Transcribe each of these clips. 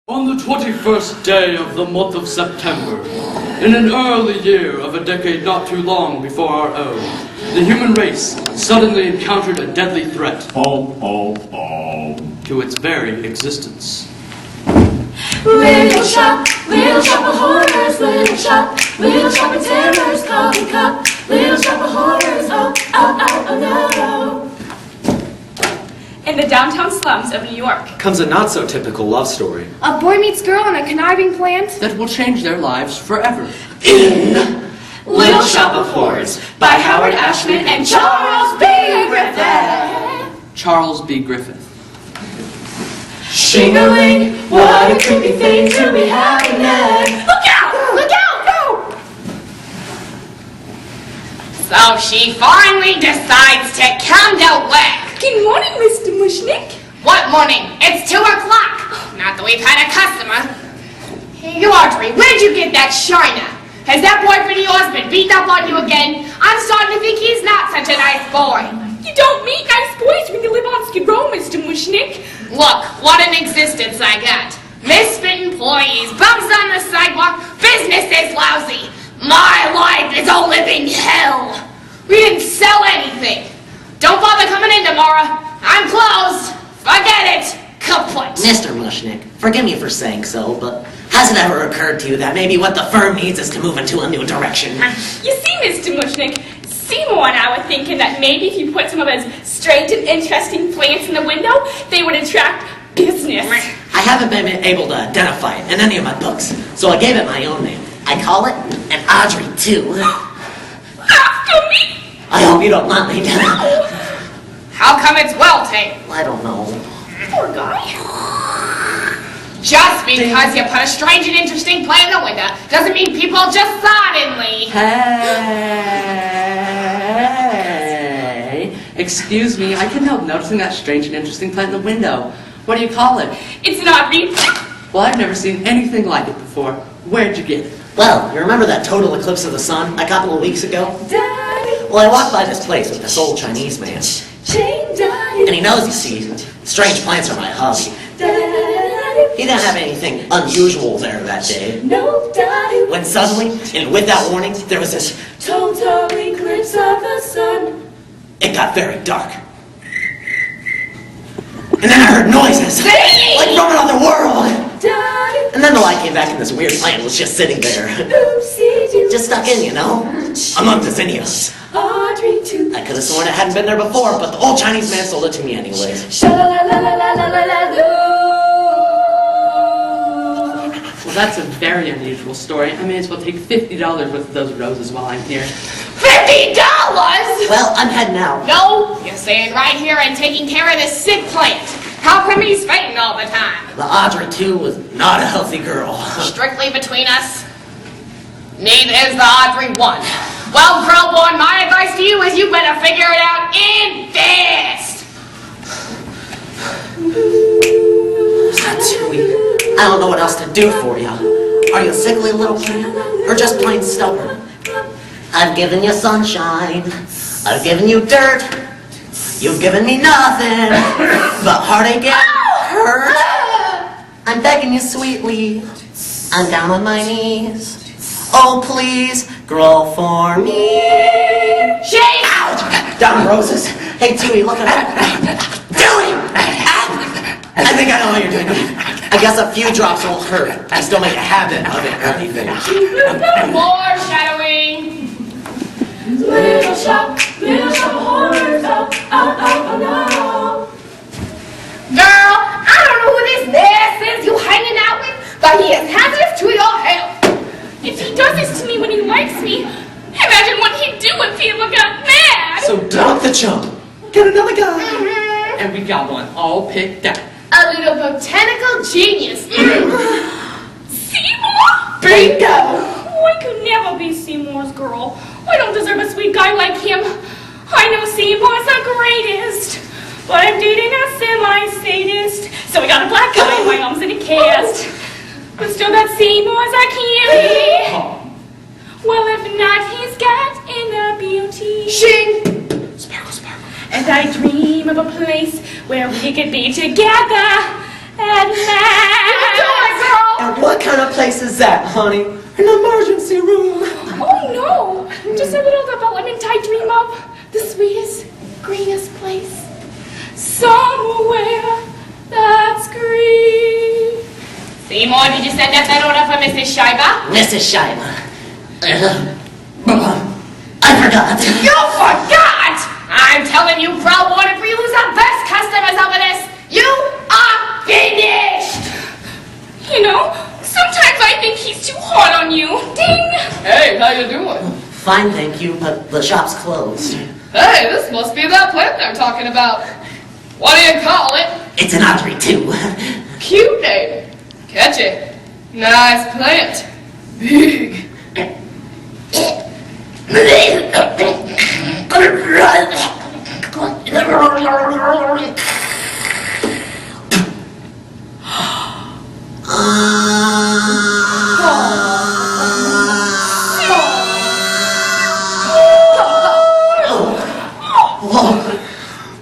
On the 21st day of the month of September, in an early year of a decade not too long before our own, the human race suddenly encountered a deadly threat to its very existence. Little shop of horrors, little shop of terrors, coffee cup, little shop of horrors, oh no. In the downtown slums of New York comes a not-so-typical love story. A boy meets girl in a conniving plant That will change their lives forever. In Little Shop of Horrors by Howard Ashman and Charles B. Griffith. Charles B. Griffith. Shingling, what a creepy thing to be happening. Look out! Look out! Go! So she finally decides to come to work. Good morning, Mr. Mushnick. What morning? It's 2 o'clock. Not that we've had a customer. Hey, Audrey, where'd you get that china? Has that boyfriend of yours been beating up on you again? I'm starting to think he's not such a nice boy. You don't meet nice boys when you live on Skid Row, Mr. Mushnick. Look, what an existence I got. Misfit employees, bumps on the sidewalk, business is lousy. My life is a living hell. We didn't sell anything. Don't bother coming in tomorrow. I'm closed. Forget it. Kaput. Mr. Mushnick, forgive me for saying so, but has it ever occurred to you that maybe what the firm needs is to move into a new direction? You see, Mr. Mushnick, Seymour and I were thinking that maybe if you put some of his strange and interesting plants in the window, they would attract business. I haven't been able to identify it in any of my books, so I gave it my own name. I call it an Audrey 2. After me! I hope you don't want me to. How come it's well-tamed? I don't know. Poor guy. Just because you put a strange and interesting plant in the window doesn't mean people just suddenly. Hey, excuse me, I couldn't help noticing that strange and interesting plant in the window. What do you call it? It's an Audrey. Well, I've never seen anything like it before. Where'd you get it? Well, you remember that total eclipse of the sun a couple of weeks ago? Daddy, Well, I walked by this place with this old Chinese man, Jane, Daddy, and he knows, you see, strange plants are my hobby. Daddy, He didn't have anything unusual there that day, no, Daddy, when suddenly, and without warning, there was this... total eclipse of the sun. It got very dark. And then I heard noises, like from another world. Daddy, And then the light came back and this weird plant was just sitting there. oopsie-doo, Just stuck in, you know? Among the zinnias. Audrey 2. I could have sworn it hadn't been there before, but the old Chinese man sold it to me anyways. Sha-la-la-la-la-la-la-la-la. Well, that's a very unusual story. I may as well take $50 worth of those roses while I'm here. $50? Well, I'm heading out. No, you're staying right here and taking care of this sick plant. How come he's fainting all the time? The Audrey 2 was not a healthy girl. Strictly between us, neither is the Audrey 1. Well, girl boy, my advice to you is you better figure it out in fast. Tui, I don't know what else to do for you. Are you a sickly little plant, or just plain stubborn? I've given you sunshine. I've given you dirt. You've given me nothing but heartache and hurt. I'm begging you sweetly. I'm down on my knees. Oh, please, grow for me. Shane! Ouch! Down roses. Hey, Tui, look at that. Tui! I think I know what you're doing. I guess a few drops won't hurt. I still make a habit of it or anything. More shadowing. Little shop of horrors, oh no. Girl, I don't know who this nest is you hanging out with, but he is hazardous to your health. If he does this to me when he likes me, imagine what he'd do if he ever got mad. So dump the chump. Get another guy. And we got one all picked out. A little botanical genius. Seymour? Bingo! I could never be Seymour's girl. I don't deserve a sweet guy like him. I know Seymour's the greatest, but I'm dating a semi-sadist. So we got a black guy, my arm's in a cast. But still that Seymour's a cutie. Well, if not, he's got inner beauty. Shing! Sparkle, sparkle. And I dream of a place where we could be together at last. honey. An emergency room. Oh no! Just a little development I dream of. The sweetest, greenest place. Somewhere that's green. Seymour, did you send out that order for Mrs. Schreiber? Mrs. Schreiber. I forgot. You forgot! I'm telling you, Pro-Warner, if we lose our best customers over this, you are finished! You know, sometimes I think he's too hard on you. Ding! Hey, how you doing? Fine, thank you, but the shop's closed. Hey, this must be that plant they're talking about. What do you call it? It's an Audrey, too. Cute name. Catchy. Nice plant. Big.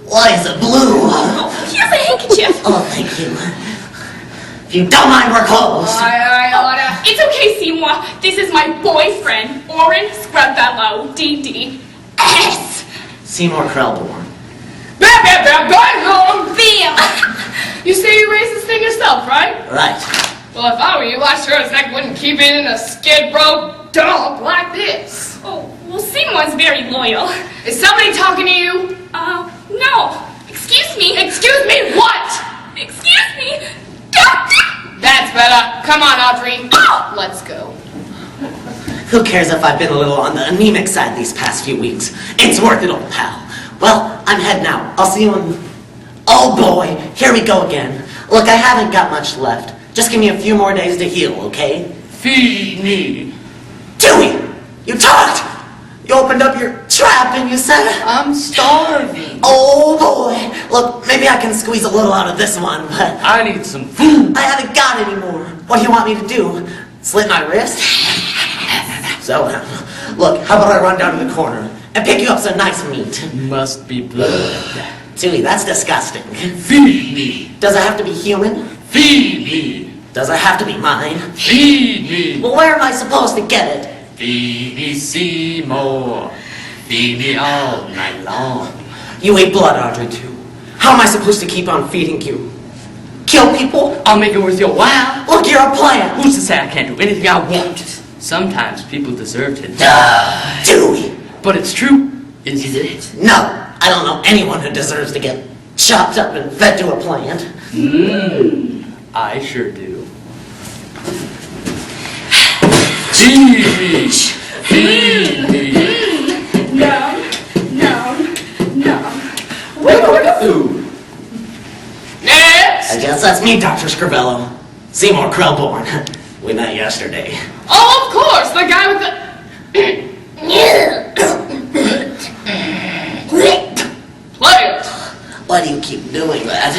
Why is it blue? Here's a handkerchief. Oh, thank you. If you don't mind, we're closed. I oughta. It's okay, Seymour. This is my boyfriend, Oren Scrubfellow, DD-S. Seymour Krellborn. Bam, bam, bam, bam, Bill. You say you raised this thing yourself, right? Right. Well, if I were you, I sure as heck wouldn't keep it in a skid row dump like this. Oh, well, Seymour's very loyal. Is somebody talking to you? No. Excuse me. Excuse me, what? Excuse me. That's better. Come on, Audrey. Let's go. Who cares if I've been a little on the anemic side these past few weeks? It's worth it, old pal. Well, I'm heading out. I'll see you in... Oh boy, here we go again. Look, I haven't got much left. Just give me a few more days to heal, okay? Feed me. Dewey! You talked! You opened up your trap and you said... I'm starving. Oh boy! Look, maybe I can squeeze a little out of this one, but... I need some food. I haven't got any more. What do you want me to do? Slit my wrist? So, look, how about I run down to the corner and pick you up some nice meat? Must be blood. Dewey, that's disgusting. Feed me. Does it have to be human? Feed me. Does it have to be mine? Feed me. Well, where am I supposed to get it? Feed me, Seymour. Feed me all night long. You ate blood, Audrey, too. How am I supposed to keep on feeding you? Kill people? I'll make it worth your while. Look, you're a plant. Who's to say I can't do anything I want? Sometimes people deserve to die. Dewey! But it's true, isn't it? No, I don't know anyone who deserves to get chopped up and fed to a plant. I sure do. Feed me! Feed me! No. Ooh. Next! I guess that's me, Dr. Scrivello. Seymour Krellborn. We met yesterday. Oh, of course, the guy with the... Play it! Why do you keep doing that?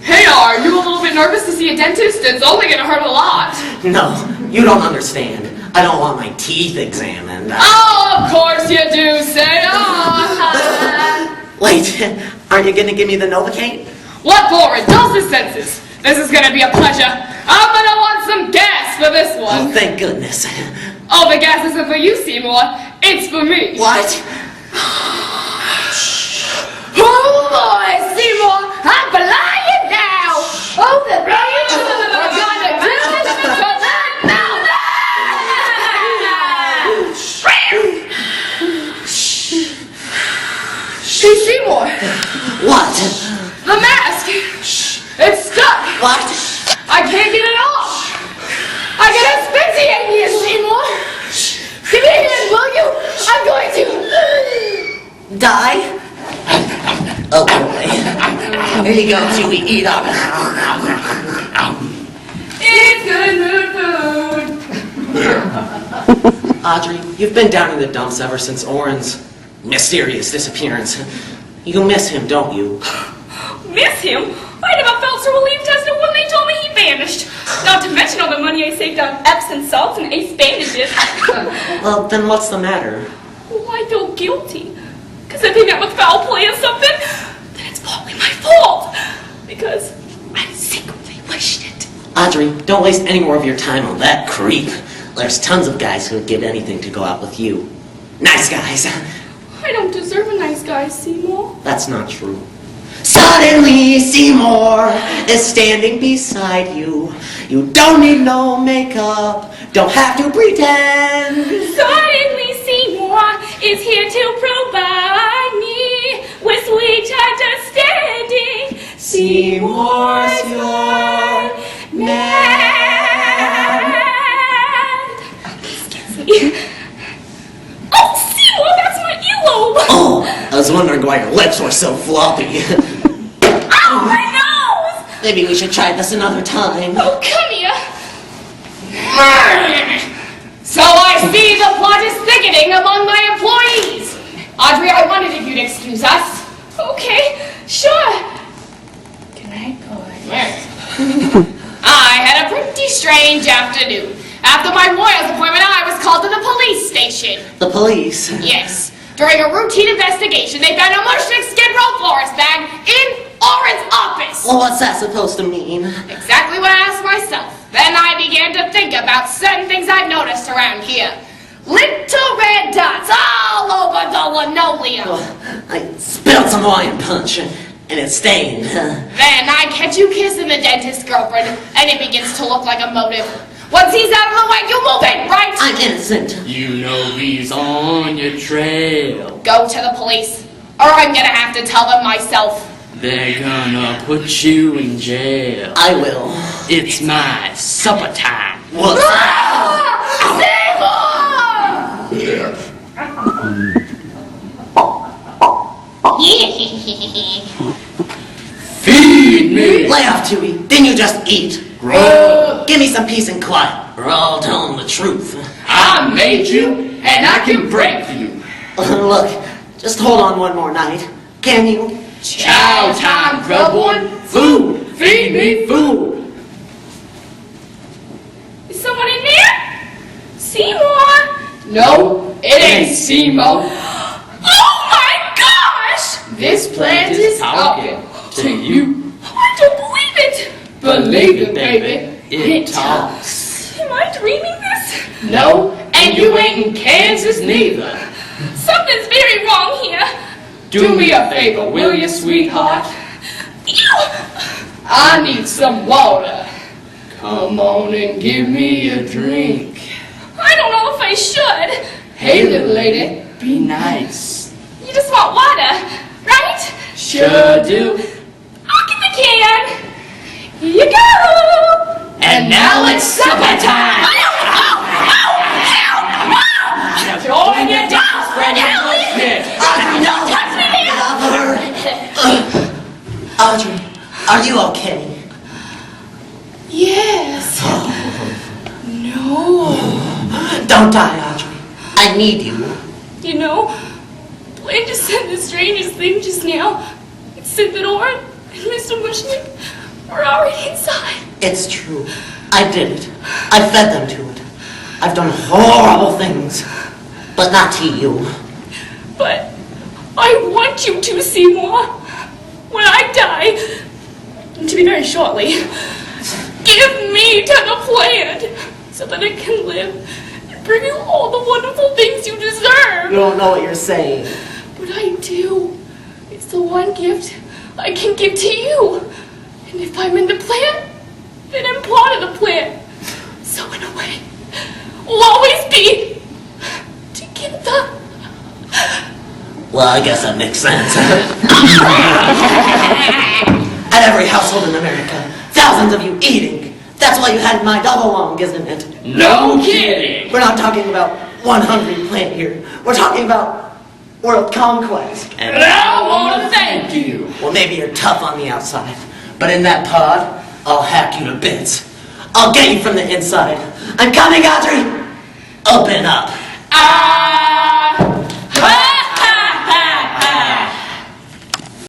Hey, are you a little bit nervous to see a dentist? It's only gonna hurt a lot. No, you don't understand. I don't want my teeth examined. Oh, of course you do, say on! Wait, aren't you gonna give me the Novocaine? What for? It dulls the senses. This is gonna be a pleasure. I'm gonna want some gas for this Oh, one. thank goodness. Oh, the gas isn't for you, Seymour. It's for me. What? Oh boy, Seymour, I'm flying now. Oh, the rain. We're gonna do this because I know Hey, Seymour, What? the mask. It's stuck. What? I can't get it off. I can asphyxiate you, Seymour. Come here, will you? I'm going to. Die? Oh boy. Here you go, Chewie, eat up. It's good food. Audrey, you've been down in the dumps ever since Oren's mysterious disappearance. You miss him, don't you? Miss him? I never felt so relieved as to when they told me he vanished. Not to mention all the money I saved on Epsom salts and ace bandages. Well, then what's the matter? Oh, I feel guilty. Because if he got with foul play or something, then it's partly my fault. Because I secretly wished it. Audrey, don't waste any more of your time on that creep. There's tons of guys who would give anything to go out with you. Nice guys. I don't deserve a nice guy, Seymour. That's not true. Suddenly, Seymour is standing beside you. You don't need no makeup, don't have to pretend. Suddenly Seymour is here to provide me with sweet understanding. Seymour's your man. Excuse me. Oh, Seymour, that's my earlobe. Oh, I was wondering why your lips were so floppy. Oh, my nose! Maybe we should try this another time. Oh, come here. So I see the plot is thickening among my employees. Audrey, I wondered if you'd excuse us. Okay, sure. Good night, boys. I had a pretty strange afternoon. After my lawyer's appointment, I was called to the police station. The police? Yes. During a routine investigation, they found a mushroom Skid Row florist bag in Oren's office. Well, what's that supposed to mean? Exactly what I asked myself. Then I began to think about certain things I've noticed around here. Little red dots all over the linoleum. Well, I spilled some Hawaiian punch and it stained. Then I catch you kissing the dentist's girlfriend, and it begins to look like a motive. Once he's out of the way, you move in, right? I'm innocent. You know he's on your trail. Go to the police, or I'm gonna have to tell them myself. They're gonna put you in jail. I will. It's my supper time. What's Feed me! Lay off, Tui. Didn't you just eat? Give me some peace and quiet, or I'll tell them the truth. I made you, and I can break you. Look, just hold on one more night. Can you? Chow time, grub one. Food! Feed me food! Is someone in there? Seymour? No, it ain't Seymour. Oh my gosh! This plant is talking to you. I don't believe it! Believe it, baby. It talks. Am I dreaming this? No, and you ain't in Kansas neither. Something's very wrong here. Do me a favor, will you, sweetheart? Ew! I need some water. Come on and give me a drink. I don't know if I should. Hey, little lady. Be nice. You just want water, right? Sure do. I'll get the can. Here you go. And now it's supper time. Join your dance, friend. Don't touch me! Audrey, are you okay? Yes. No. Don't die, Audrey. I need you. You know, Blaine just said the strangest thing just now. It said that Oren and Mr. Mushnick were already inside. It's true. I did it. I fed them to it. I've done horrible things, but not to you. But I want you to, Seymour. When I die, to be very shortly, give me to the plant so that I can live and bring you all the wonderful things you deserve. You don't know what you're saying. But I do. It's the one gift I can give to you. And if I'm in the plant, then I'm part of the plant. So in a way, we'll always be together. Well, I guess that makes sense. At every household in America, thousands of you eating. That's why you had my double long, isn't it? No kidding! We're not talking about one hungry plant here. We're talking about world conquest. And I want to thank you. Well, maybe you're tough on the outside, but in that pod, I'll hack you to bits. I'll get you from the inside. I'm coming, Audrey! Open up. Ah!